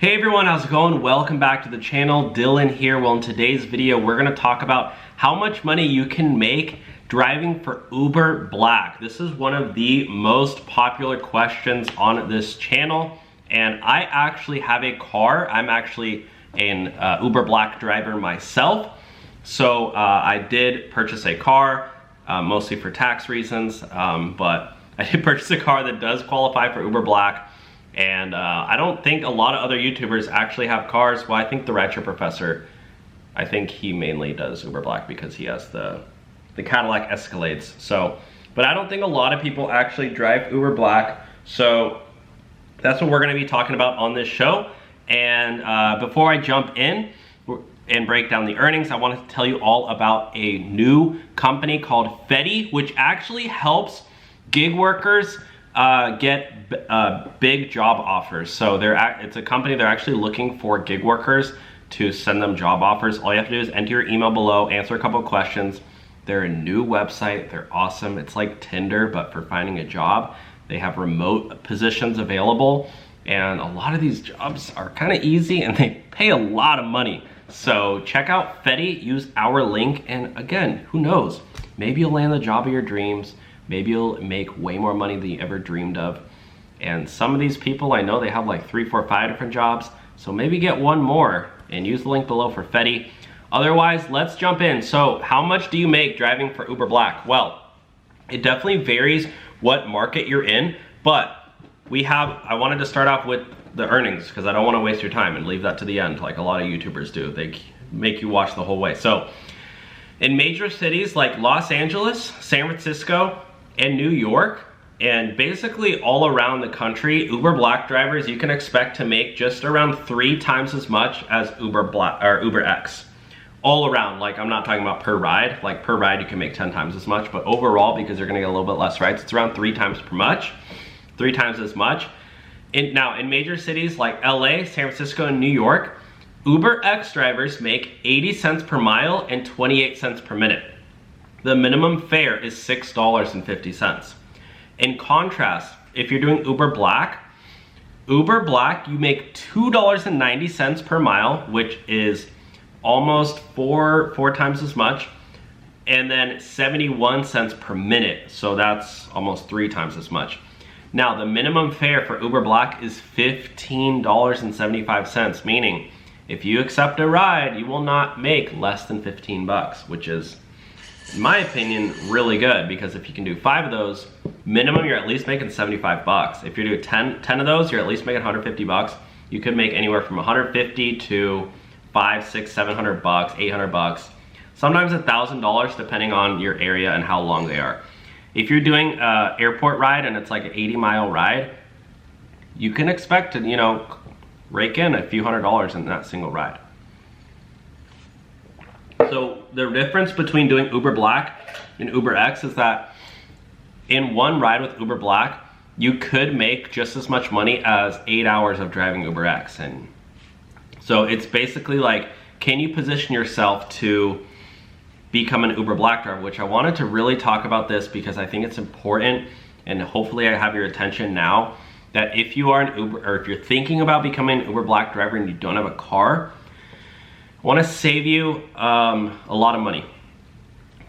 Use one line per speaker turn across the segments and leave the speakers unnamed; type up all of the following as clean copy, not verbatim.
Hey everyone, how's it going? Welcome back to the channel. Dylan here. Well, in today's video, we're gonna talk about how much money you can make driving for Uber Black. This is one of the most popular questions on this channel, and I actually have a car. I'm actually an Uber Black driver myself. So I did purchase a car, mostly for tax reasons, but I did purchase a car that does qualify for Uber Black. And I don't think a lot of other YouTubers actually have cars. Well, I think the Rideshare Professor, I think he mainly does Uber Black because he has the Cadillac Escalades. So, but I don't think a lot of people actually drive Uber Black. So that's what we're gonna be talking about on this show. And before I jump in and break down the earnings, I want to tell you all about a new company called Fetty, which actually helps gig workers get big job offers. So it's a company, they're actually looking for gig workers to send them job offers. All you have to do is enter your email below, answer a couple of questions. They're a new website, they're awesome. It's like Tinder, but for finding a job. They have remote positions available, and a lot of these jobs are kind of easy and they pay a lot of money. So check out Fetty, use our link, and again, who knows? Maybe you'll land the job of your dreams. Maybe you'll make way more money than you ever dreamed of. And some of these people, I know they have like 3, 4, 5 different jobs. So maybe get one more and use the link below for Fetty. Otherwise, let's jump in. So how much do you make driving for Uber Black? Well, it definitely varies what market you're in, but I wanted to start off with the earnings because I don't want to waste your time and leave that to the end like a lot of YouTubers do. They make you watch the whole way. So in major cities like Los Angeles, San Francisco, and New York, and basically all around the country, Uber Black drivers, you can expect to make just around 3 times as much as UberX. All around, like I'm not talking about per ride. Like per ride you can make 10 times as much, but overall, because you're gonna get a little bit less rides, it's around 3 times as much. Now in major cities like LA, San Francisco, and New York, UberX drivers make 80 cents per mile and 28 cents per minute. The minimum fare is $6.50. In contrast, if you're doing Uber Black, you make $2.90 per mile, which is almost four times as much, and then 71 cents per minute, so that's almost 3 times as much. Now, the minimum fare for Uber Black is $15.75, meaning if you accept a ride, you will not make less than 15 bucks, which is, in my opinion, really good, because if you can do 5 of those, minimum you're at least making 75 bucks. If you do 10 of those, you're at least making 150 bucks. You could make anywhere from 150 to 500, 600, 700 bucks, 800 bucks, sometimes $1,000 depending on your area and how long they are. If you're doing an airport ride and it's like an 80-mile ride, you can expect to, rake in a few $100s in that single ride. So the difference between doing Uber Black and UberX is that in one ride with Uber Black, you could make just as much money as 8 hours of driving UberX. And so it's basically like, can you position yourself to become an Uber Black driver? Which I wanted to really talk about this because I think it's important, and hopefully I have your attention now, that if you are an Uber, or if you're thinking about becoming an Uber Black driver and you don't have a car, I want to save you a lot of money,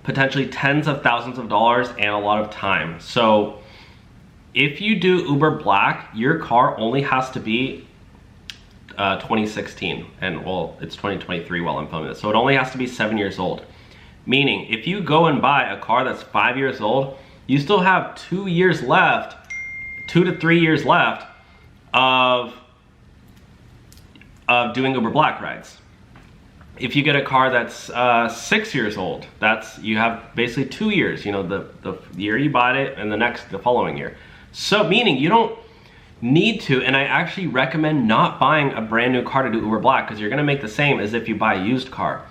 potentially tens of thousands of dollars and a lot of time. So if you do Uber Black, your car only has to be 2016, and well, it's 2023 while I'm filming this, so it only has to be 7 years old. Meaning, if you go and buy a car that's 5 years old, you still have 2 years left, 2 to 3 years left of doing Uber Black rides. If you get a car that's 6 years old, you have basically 2 years, the year you bought it and the following year. So meaning you don't need to, and I actually recommend not buying a brand new car to do Uber Black, because you're gonna make the same as if you buy a used car.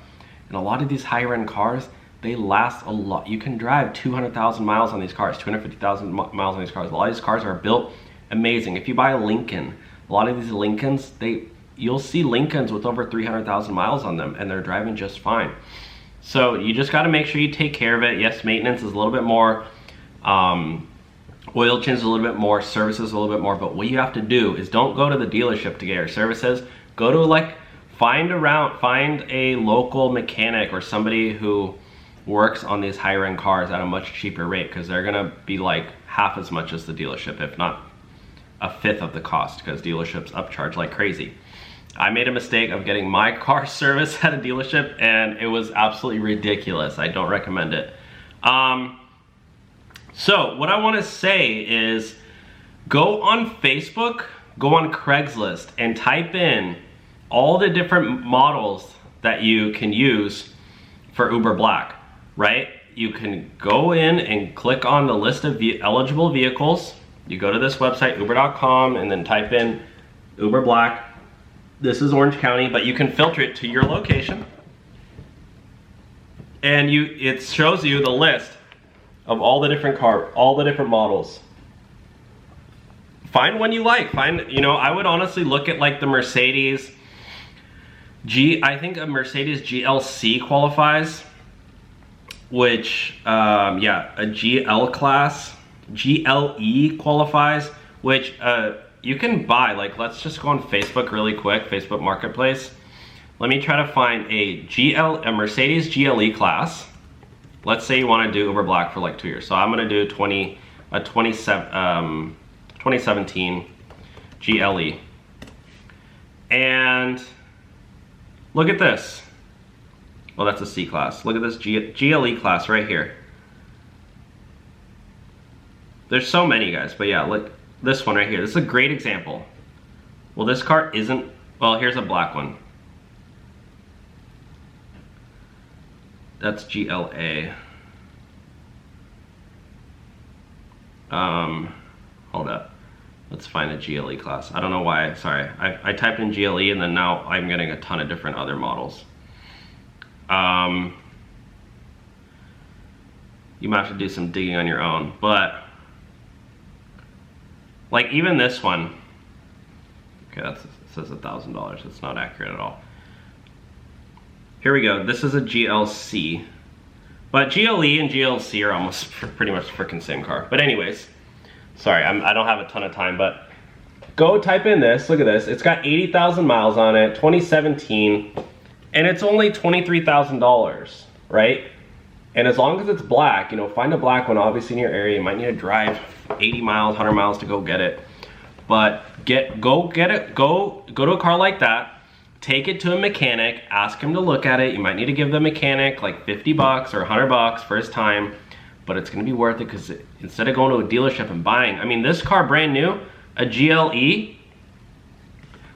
And a lot of these higher end cars, they last a lot. You can drive 200,000 miles on these cars, 250,000 miles on these cars. A lot of these cars are built amazing. If you buy a Lincoln, a lot of these Lincolns, you'll see Lincolns with over 300,000 miles on them, and they're driving just fine. So you just gotta make sure you take care of it. Yes, maintenance is a little bit more oil changes a little bit more, services a little bit more, but what you have to do is don't go to the dealership to get your services. Go to like, find a local mechanic or somebody who works on these higher end cars at a much cheaper rate, because they're gonna be like half as much as the dealership, if not a fifth of the cost, because dealerships upcharge like crazy. I made a mistake of getting my car serviced at a dealership and it was absolutely ridiculous. I don't recommend it. So what I want to say is go on Facebook, go on Craigslist and type in all the different models that you can use for Uber Black, right? You can go in and click on the list of eligible vehicles. You go to this website, uber.com, and then type in Uber Black. This is Orange County, but you can filter it to your location. And it shows you the list of all the different models. Find one you like. I would honestly look at like the Mercedes I think a Mercedes GLC qualifies, which, yeah, a GLE qualifies, which you can buy. Like, let's just go on Facebook really quick, Facebook Marketplace. Let me try to find a Mercedes GLE class. Let's say you want to do Uber Black for like 2 years. So I'm going to do 2017 GLE. And look at this. Well, that's a C class. Look at this GLE class right here. There's so many, guys, but yeah, look, this one right here. This is a great example. Well, this car isn't, well, here's a black one. That's GLA. Hold up. Let's find a GLE class. I don't know why, sorry. I typed in GLE and then now I'm getting a ton of different other models. You might have to do some digging on your own, but like even this one, okay, it says $1,000. It's not accurate at all. Here we go. This is a GLC, but GLE and GLC are almost pretty much the freaking same car. But anyways, sorry, I don't have a ton of time, but go type in this. Look at this. It's got 80,000 miles on it, 2017, and it's only $23,000, right? And as long as it's black, find a black one obviously in your area. You might need to drive 80 miles, 100 miles to go get it. But go to a car like that, take it to a mechanic, ask him to look at it. You might need to give the mechanic like 50 bucks or 100 bucks for his time, but it's gonna be worth it because instead of going to a dealership and buying, I mean, this car brand new, a GLE,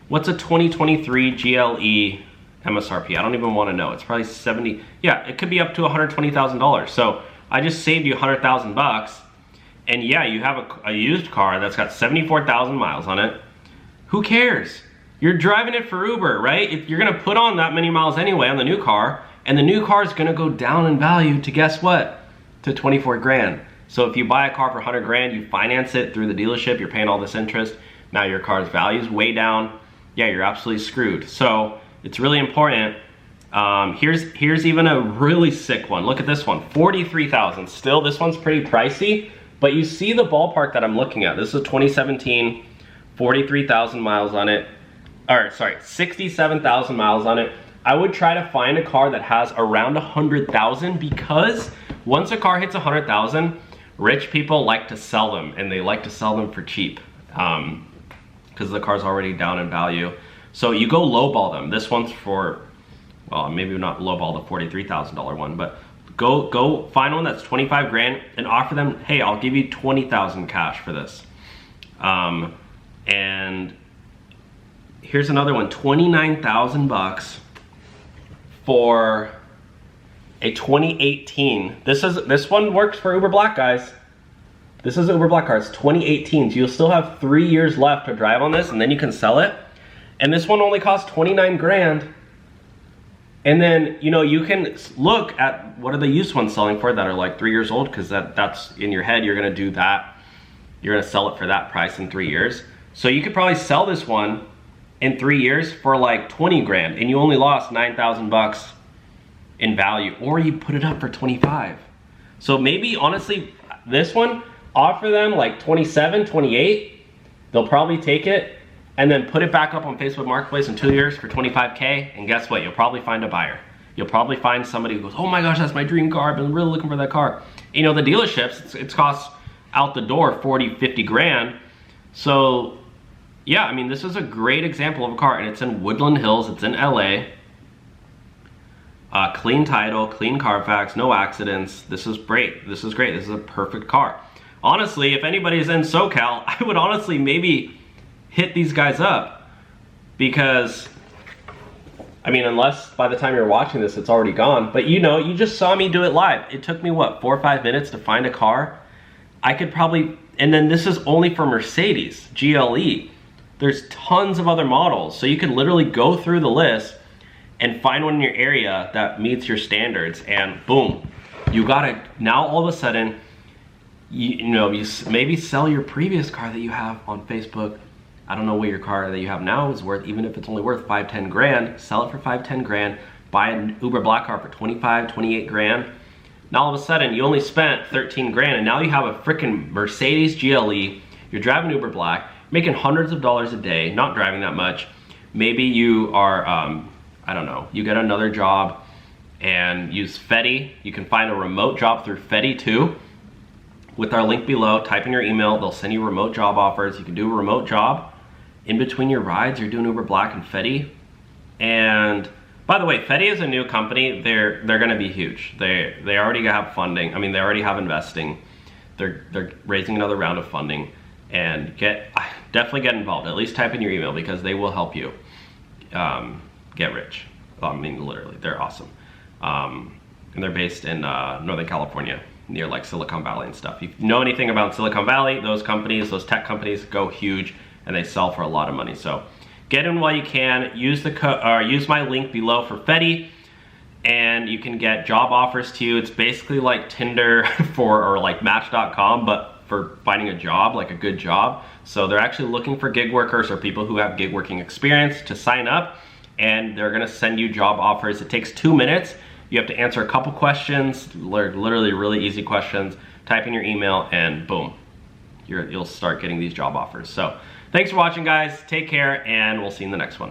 what's a 2023 GLE MSRP? I don't even want to know. It's probably 70. Yeah, it could be up to $120,000. So I just saved you 100,000 bucks. And yeah, you have a used car that's got 74,000 miles on it. Who cares? You're driving it for Uber, right? If you're gonna put on that many miles anyway on the new car, and the new car is gonna go down in value to guess what? To 24 grand. So if you buy a car for 100 grand, you finance it through the dealership, you're paying all this interest. Now your car's value is way down. Yeah, you're absolutely screwed. So it's really important. Here's even a really sick one. Look at this one, 43,000. Still, this one's pretty pricey, but you see the ballpark that I'm looking at. This is 2017, 43,000 miles on it. Or sorry, 67,000 miles on it. I would try to find a car that has around 100,000, because once a car hits 100,000, rich people like to sell them, and they like to sell them for cheap because the car's already down in value. So you go lowball them. This one's for, well, maybe not lowball the $43,000 one, but go find one that's 25 grand and offer them, hey, I'll give you 20,000 cash for this. And here's another one, 29,000 bucks for a 2018. This one works for Uber Black, guys. This is Uber Black car. It's 2018. So you'll still have 3 years left to drive on this, and then you can sell it. And this one only costs 29 grand. And then, you can look at what are the used ones selling for that are like 3 years old, because that's in your head, you're gonna do that. You're gonna sell it for that price in 3 years. So you could probably sell this one in 3 years for like 20 grand, and you only lost 9,000 bucks in value, or you put it up for 25. So maybe honestly, this one, offer them like 27, 28, they'll probably take it, and then put it back up on Facebook Marketplace in 2 years for 25K, and guess what? You'll probably find a buyer. You'll probably find somebody who goes, oh my gosh, that's my dream car, I've been really looking for that car. You know, the dealerships, it's costs out the door 40, 50 grand. So yeah, I mean, this is a great example of a car, and it's in Woodland Hills, it's in LA. Clean title, clean Carfax, no accidents. This is great, this is great, this is a perfect car. Honestly, if anybody's in SoCal, I would honestly maybe hit these guys up, because I mean, unless by the time you're watching this, it's already gone. But you know, you just saw me do it live. It took me, what, 4 or 5 minutes to find a car? I could probably, and then this is only for Mercedes, GLE. There's tons of other models. So you can literally go through the list and find one in your area that meets your standards, and boom. You got it. Now all of a sudden, you know, you maybe sell your previous car that you have on Facebook. I don't know what your car that you have now is worth, even if it's only worth 5, 10 grand, sell it for 5, 10 grand, buy an Uber Black car for 25, 28 grand. Now all of a sudden you only spent 13 grand, and now you have a freaking Mercedes GLE, you're driving Uber Black, making hundreds of dollars a day, not driving that much. Maybe you are, I don't know, you get another job and use Fetty. You can find a remote job through Fetty too. With our link below, type in your email, they'll send you remote job offers. You can do a remote job. In between your rides, you're doing Uber Black and Fetty. And by the way, Fetty is a new company. They're gonna be huge. They already have funding. I mean, they already have investing. They're raising another round of funding. And definitely get involved. At least type in your email, because they will help you get rich. I mean, literally, they're awesome. And they're based in Northern California, near like Silicon Valley and stuff. If you know anything about Silicon Valley, those companies, those tech companies go huge, and they sell for a lot of money. So get in while you can. Use use my link below for Fetty, and you can get job offers to you. It's basically like Tinder or like Match.com, but for finding a job, like a good job. So they're actually looking for gig workers or people who have gig working experience to sign up, and they're gonna send you job offers. It takes 2 minutes. You have to answer a couple questions, literally really easy questions. Type in your email, and boom, you'll start getting these job offers. So thanks for watching, guys. Take care, and we'll see you in the next one.